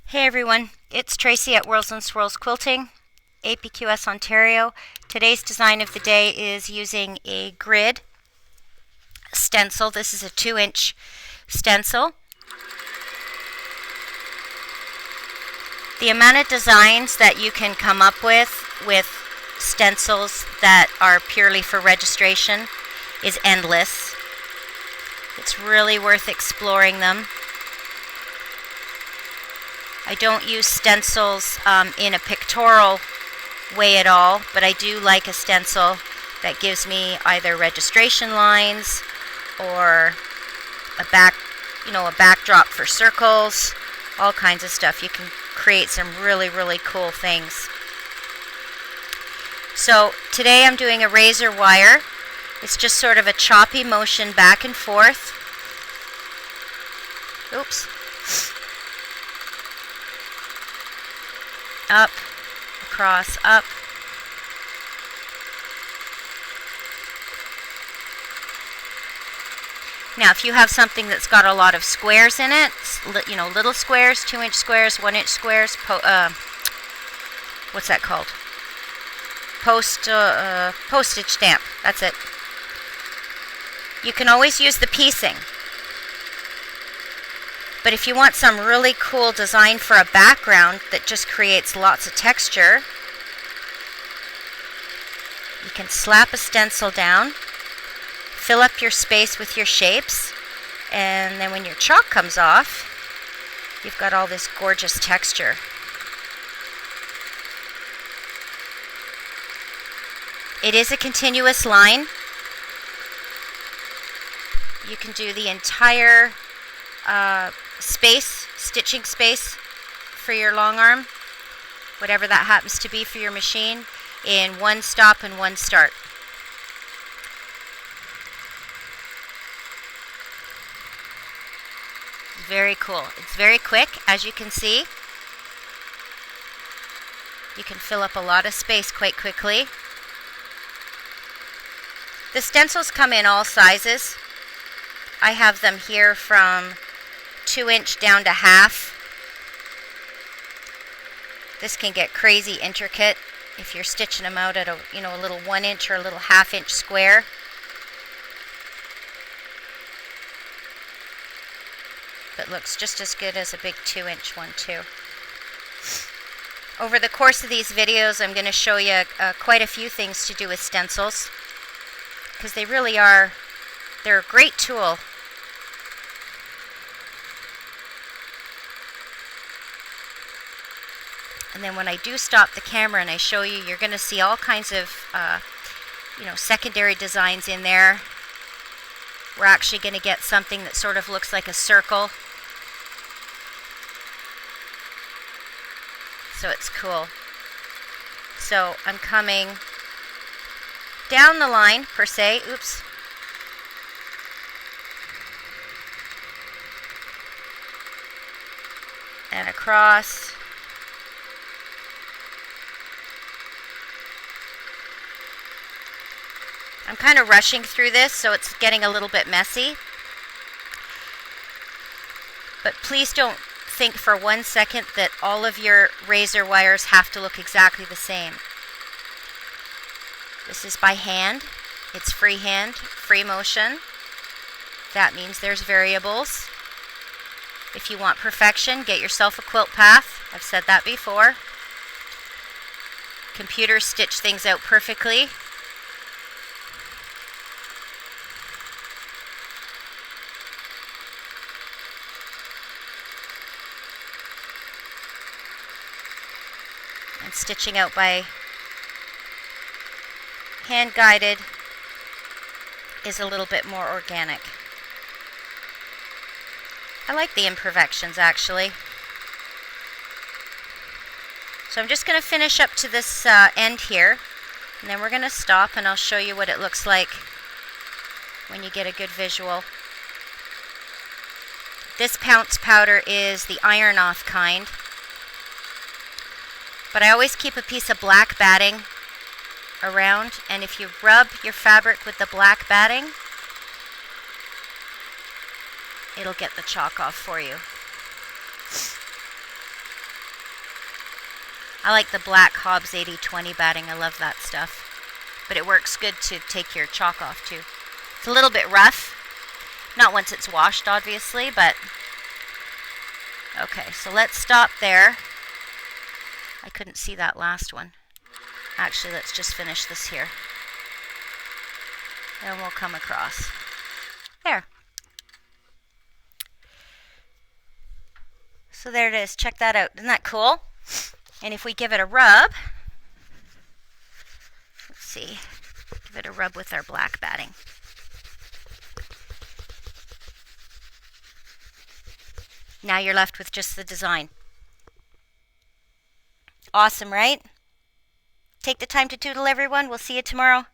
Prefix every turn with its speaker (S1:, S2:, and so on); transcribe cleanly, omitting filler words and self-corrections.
S1: Hey everyone, it's Tracy at Whirls and Swirls Quilting, APQS Ontario. Today's design of the day is using a grid stencil. This is a 2-inch stencil. The amount of designs that you can come up with stencils that are purely for registration is endless. It's really worth exploring them. I don't use stencils in a pictorial way at all, but I do like a stencil that gives me either registration lines or a backdrop for circles, all kinds of stuff. You can create some really, really cool things. So today I'm doing a razor wire. It's just sort of a choppy motion back and forth. Oops. Up, across, up. Now, if you have something that's got a lot of squares in it, little squares, 2-inch squares, 1-inch squares, what's that called? Postage stamp. That's it. You can always use the piecing. But if you want some really cool design for a background that just creates lots of texture, you can slap a stencil down, fill up your space with your shapes, and then when your chalk comes off, you've got all this gorgeous texture. It is a continuous line. You can do the entire stitching space for your long arm, whatever that happens to be for your machine, in one stop and one start. Very cool. It's very quick, as you can see. You can fill up a lot of space quite quickly. The stencils come in all sizes. I have them here from 2-inch down to half. This can get crazy intricate if you're stitching them out at a little 1-inch or a little 1/2-inch square. But looks just as good as a big 2-inch one too. Over the course of these videos, I'm going to show you quite a few things to do with stencils, because they're a great tool. And then when I do stop the camera and I show you, you're going to see all kinds of secondary designs in there. We're actually going to get something that sort of looks like a circle. So it's cool. So I'm coming down the line, per se. Oops. And across. I'm kind of rushing through this, so it's getting a little bit messy. But please don't think for 1 second that all of your razor wires have to look exactly the same. This is by hand. It's freehand, Freemotion. That means there's variables. If you want perfection, get yourself a quilt path. I've said that before. Computers stitch things out perfectly. And stitching out by hand guided is a little bit more organic. I like the imperfections actually. So I'm just going to finish up to this end here, and then we're going to stop and I'll show you what it looks like when you get a good visual. This pounce powder is the iron off kind. But I always keep a piece of black batting around, and if you rub your fabric with the black batting, it'll get the chalk off for you. I like the black Hobbs 80/20 batting. I love that stuff. But it works good to take your chalk off too. It's a little bit rough. Not once it's washed, obviously, but... Okay, so let's stop there. I couldn't see that last one. Actually, let's just finish this here. And we'll come across. There. So there it is. Check that out. Isn't that cool? And if we give it a rub, let's see, give it a rub with our black batting. Now you're left with just the design. Awesome, right? Take the time to doodle, everyone. We'll see you tomorrow.